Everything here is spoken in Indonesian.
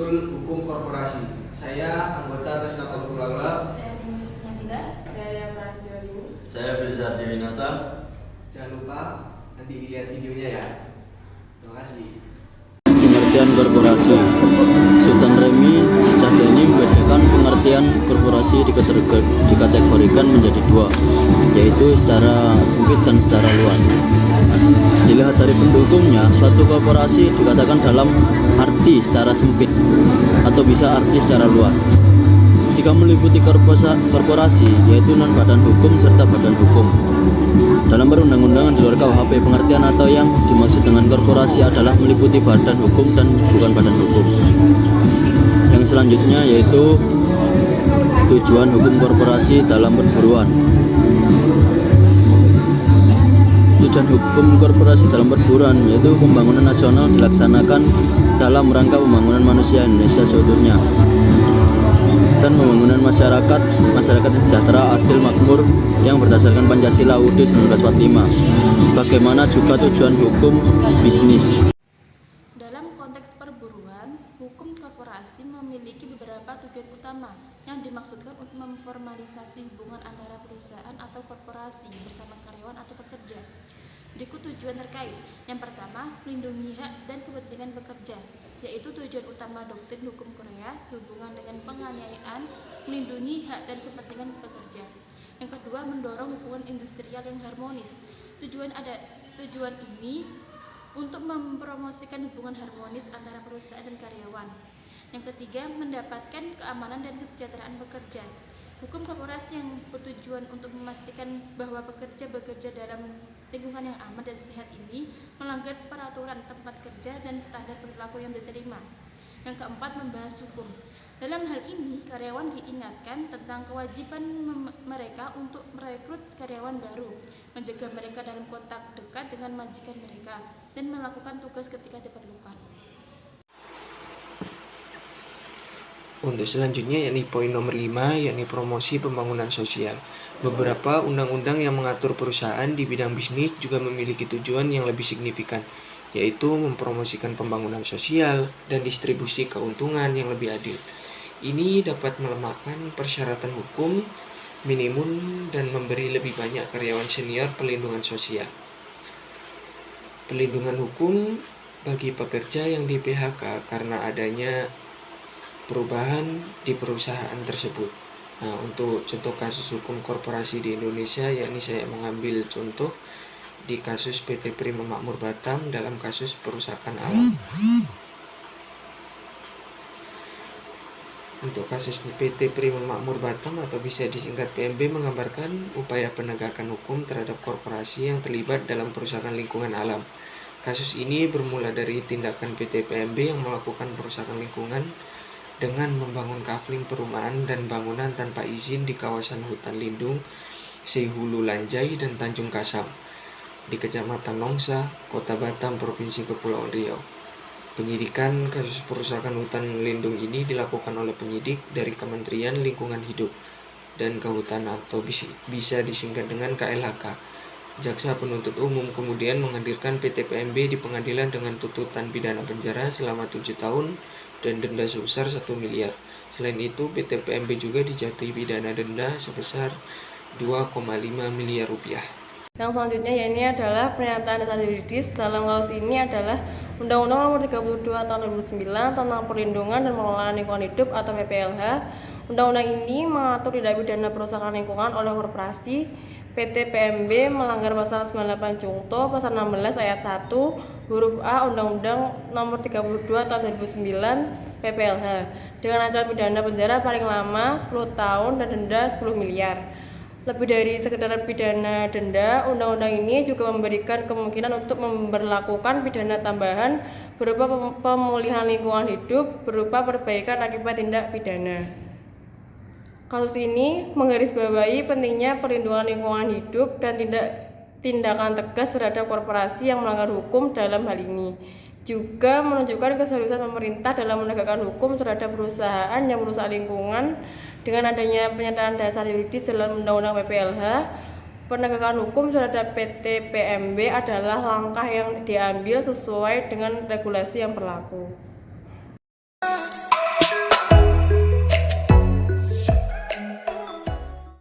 berjudul Hukum Korporasi. Saya anggota atas nama Keluarga. Saya Dewi Nabila. Saya Prasetyo. Saya Filzar Dewinata. Jangan lupa nanti dilihat videonya ya. Terima kasih. Pengertian korporasi. Sultan Remi Syahbani membedakan pengertian korporasi dikategorikan menjadi dua, yaitu secara sempit dan secara luas. Dilihat dari bentuk hukumnya, suatu korporasi dikatakan dalam arti secara sempit atau bisa arti secara luas jika meliputi korporasi, yaitu non-badan hukum serta badan hukum. Dalam perundang-undangan di luar KUHP, pengertian atau yang dimaksud dengan korporasi adalah meliputi badan hukum dan bukan badan hukum. Yang selanjutnya yaitu tujuan hukum korporasi dalam perburuan. Tujuan hukum korporasi dalam perburuan yaitu pembangunan nasional dilaksanakan dalam rangka pembangunan manusia Indonesia seutuhnya dan pembangunan masyarakat yang sejahtera, adil, makmur yang berdasarkan Pancasila UUD 1945, sebagaimana juga tujuan hukum bisnis. Dalam konteks perburuan, hukum korporasi memiliki beberapa tujuan utama yang dimaksudkan untuk memformalisasi hubungan antara perusahaan atau korporasi bersama karyawan atau pekerja. Berikut tujuan terkait. Yang pertama, melindungi hak dan kepentingan pekerja, yaitu tujuan utama doktrin hukum Korea sehubungan dengan penganiayaan, melindungi hak dan kepentingan pekerja. Yang kedua, mendorong hubungan industrial yang harmonis. Tujuan ini untuk mempromosikan hubungan harmonis antara perusahaan dan karyawan. Yang ketiga, mendapatkan keamanan dan kesejahteraan pekerja. Hukum korporasi yang bertujuan untuk memastikan bahwa pekerja bekerja dalam lingkungan yang aman dan sehat ini melanggar peraturan tempat kerja dan standar perilaku yang diterima. Yang keempat, membahas hukum. Dalam hal ini, karyawan diingatkan tentang kewajiban mereka untuk merekrut karyawan baru, menjaga mereka dalam kontak dekat dengan majikan mereka, dan melakukan tugas ketika diperlukan. Untuk selanjutnya yakni poin nomor 5, yakni promosi pembangunan sosial. Beberapa undang-undang yang mengatur perusahaan di bidang bisnis juga memiliki tujuan yang lebih signifikan, yaitu mempromosikan pembangunan sosial dan distribusi keuntungan yang lebih adil. Ini dapat melemahkan persyaratan hukum minimum dan memberi lebih banyak karyawan senior perlindungan sosial. Perlindungan hukum bagi pekerja yang di PHK karena adanya perubahan di perusahaan tersebut. Nah, untuk contoh kasus hukum korporasi di Indonesia, yakni saya mengambil contoh di kasus PT Prima Makmur Batam dalam kasus perusakan alam. Untuk kasus PT Prima Makmur Batam atau bisa disingkat PMB menggambarkan upaya penegakan hukum terhadap korporasi yang terlibat dalam perusakan lingkungan alam. Kasus ini bermula dari tindakan PT PMB yang melakukan perusakan lingkungan dengan membangun kafling perumahan dan bangunan tanpa izin di kawasan hutan lindung Seihulu Lanjai dan Tanjung Kasam di Kecamatan Nongsa, Kota Batam, Provinsi Kepulauan Riau. Penyidikan kasus perusakan hutan lindung ini dilakukan oleh penyidik dari Kementerian Lingkungan Hidup dan Kehutanan atau bisa disingkat dengan KLHK. Jaksa penuntut umum kemudian menghadirkan PT PMB di pengadilan dengan tuntutan pidana penjara selama 7 tahun dan denda sebesar 1 miliar. Selain itu, PT PMB juga dijatuhi pidana denda sebesar 2,5 miliar rupiah. Yang selanjutnya ini adalah pernyataan dasar yuridis. Dalam kasus ini adalah Undang-Undang Nomor 32 Tahun 2009 tentang Perlindungan dan Pengelolaan Lingkungan Hidup atau PPLH. Undang-undang ini mengatur tindak pidana perusakan lingkungan oleh korporasi. PT PMB melanggar pasal 98 Cungto pasal 16 ayat 1 huruf A Undang-Undang Nomor 32 Tahun 2009 PPLH dengan ancaman pidana penjara paling lama 10 tahun dan denda 10 miliar. Lebih dari sekedar pidana denda, undang-undang ini juga memberikan kemungkinan untuk memberlakukan pidana tambahan berupa pemulihan lingkungan hidup berupa perbaikan akibat tindak pidana. Kasus ini menggarisbawahi pentingnya perlindungan lingkungan hidup dan tindakan tegas terhadap korporasi yang melanggar hukum dalam hal ini. Juga menunjukkan keseriusan pemerintah dalam menegakkan hukum terhadap perusahaan yang merusak lingkungan. Dengan adanya pernyataan dasar yuridis dalam Undang-Undang PPLH, penegakan hukum terhadap PT PMB adalah langkah yang diambil sesuai dengan regulasi yang berlaku.